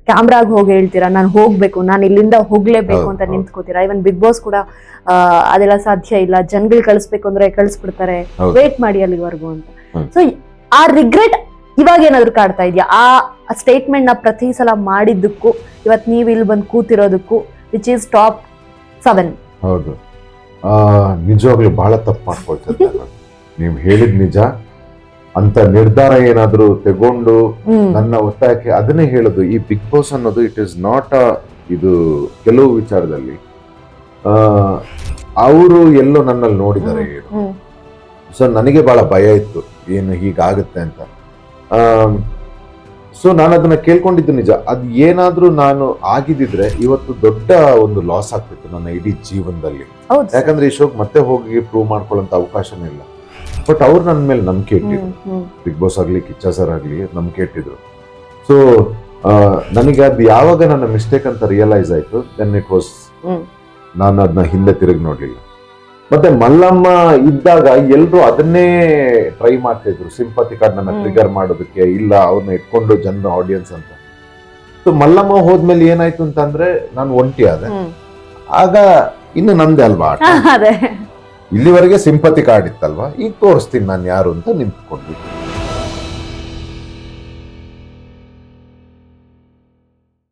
ಕ್ಯಾಮ್ರಾಗ್ ಹೋಗಿ ಹೇಳ್ತೀರಾ ನಾನು ಹೋಗ್ಬೇಕು, ನಾನು ಇಲ್ಲಿಂದ ಹೋಗ್ಲೇಬೇಕು ಅಂತ ನಿಂತ್ಕೋತೀರಾ? ಇವನ್ ಬಿಗ್ ಬಾಸ್ ಕೂಡ ಅದೆಲ್ಲ ಸಾಧ್ಯ ಇಲ್ಲ, ಜನಗಳು ಕಳಿಸ್ಬೇಕು ಅಂದ್ರೆ ಕಳಿಸ್ಬಿಡ್ತಾರೆ, ವೇಟ್ ಮಾಡಿ ಅಲ್ಲಿವರೆಗೂ ಅಂತ. ಸೊ ಆ ರಿಗ್ರೆಟ್ ಇವಾಗ ಏನಾದ್ರು ಕಾಡ್ತಾ ಇದೆಯಾ? ಆ ಸ್ಟೇಟ್ಮೆಂಟ್ ನ ಪ್ರತಿ ಸಲ ಮಾಡಿದ್ದಕ್ಕೂ ಇವತ್ ನೀವ್ ಇಲ್ಲಿ ಬಂದು ಕೂತಿರೋದಕ್ಕೂ, ವಿಚ್ ಈಸ್ ಟಾಪ್ 7? ಹೌದು, ನಿಜವಾಗ್ಲೂ ಬಹಳ ತಪ್ಪು ಮಾಡ್ಕೊಳ್ತಿದ್ದೆ ನಾನು. ನೀವು ಹೇಳಿದ್ ನಿಜ. ಅಂತ ನಿರ್ಧಾರ ಏನಾದ್ರು ತಗೊಂಡು ನನ್ನ ಒತ್ತಾಯಕ್ಕೆ ಅದನ್ನೇ ಹೇಳುದು. ಈ ಬಿಗ್ ಬಾಸ್ ಅನ್ನೋದು ಇಟ್ ಇಸ್ ನಾಟ್ ಇದು ಕೆಲವು ವಿಚಾರದಲ್ಲಿ ಅವರು ಎಲ್ಲೋ ನನ್ನಲ್ಲಿ ನೋಡಿದ್ದಾರೆ ಏನು. ಸೊ ನನಗೆ ಬಹಳ ಭಯ ಇತ್ತು ಏನು ಹೀಗಾಗುತ್ತೆ ಅಂತ. ಸೊ ನಾನು ಅದನ್ನ ಕೇಳ್ಕೊಂಡಿದ್ದು ನಿಜ. ಅದು ಏನಾದ್ರೂ ನಾನು ಆಗಿದ್ದಿದ್ರೆ ಇವತ್ತು ದೊಡ್ಡ ಒಂದು ಲಾಸ್ ಆಗ್ತಿತ್ತು ನನ್ನ ಇಡೀ ಜೀವನದಲ್ಲಿ. ಯಾಕಂದ್ರೆ ಈ ಶೋಕ್ ಮತ್ತೆ ಹೋಗಿ ಪ್ರೂವ್ ಮಾಡ್ಕೊಳ್ಳೋಂತ ಅವಕಾಶನೇ ಇಲ್ಲ. ಬಟ್ ಅವ್ರು ನನ್ನ ಮೇಲೆ ನಂಬಿಕೆ ಇಟ್ಟಿದ್ರು, ಬಿಗ್ ಬಾಸ್ ಆಗ್ಲಿ ಕಿಚ್ಚ ಸರ್ ಆಗ್ಲಿ ನಂಬಿಕೆ ಇಟ್ಟಿದ್ರು. ಸೊ ನನಗೆ ಅದು ಯಾವಾಗ ನನ್ನ ಮಿಸ್ಟೇಕ್ ಅಂತ ರಿಯಲೈಸ್ ಆಯ್ತು, ದೆನ್ ಇಟ್ ವಾಸ್, ನಾನು ಅದನ್ನ ಹಿಂದೆ ತಿರುಗಿ ನೋಡ್ಲಿಲ್ಲ. ಮತ್ತೆ ಮಲ್ಲಮ್ಮ ಇದ್ದಾಗ ಎಲ್ರು ಅದನ್ನೇ ಟ್ರೈ ಮಾಡ್ತಾ ಇದ್ರು, ಸಿಂಪತಿ ಕಾರ್ಡ್ ನನ್ನ ಟ್ರಿಗರ್ ಮಾಡೋದಕ್ಕೆ, ಇಲ್ಲ ಅವ್ರನ್ನ ಇಟ್ಕೊಂಡು ಜನರ ಆಡಿಯನ್ಸ್ ಅಂತ. ಸೊ ಮಲ್ಲಮ್ಮ ಹೋದ್ಮೇಲೆ ಏನಾಯ್ತು ಅಂತಂದ್ರೆ ನಾನು ಒಂಟಿ ಆದೆ. ಆಗ ಇನ್ನು ನಂದೇ ಅಲ್ವಾ ಆಟ. ಇಲ್ಲಿವರೆಗೆ ಸಿಂಪತಿ ಕಾರ್ಡ್ ಇತ್ತಲ್ವಾ, ಈಗ ತೋರಿಸ್ತೀನಿ ನಾನು ಯಾರು ಅಂತ ನಿಂತ್ಕೊಂಡ್ಬಿಟ್ಟು.